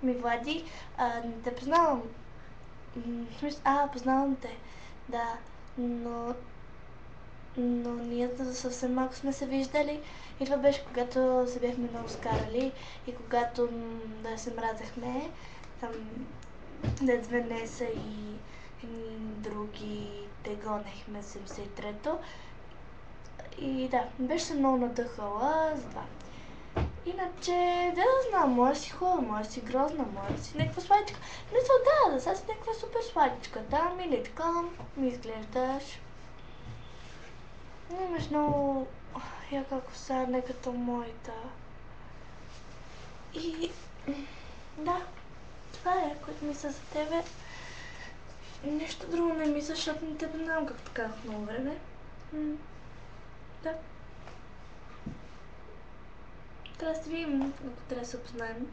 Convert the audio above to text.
Влади, не те познавам. Познавам те. Да, но ние съвсем малко сме се виждали и това беше когато се бяхме много скарали и когато да се мразехме. Там дед Венеса и други те гонехме 73-то. И да, беше се много надъхала за това. Иначе, да знам, може си хубава, може си грозна, може си някаква сладичка. Мисля, да сега си някаква супер сладичка, да, миличка, ми изглеждаш. Имаш много яка коса, не като моята. И да, това е, което мисля за тебе. Нещо друго не мисля, защото не те знам как така в много време. Да. Трябва да се видим, ако трябва да се опознаем.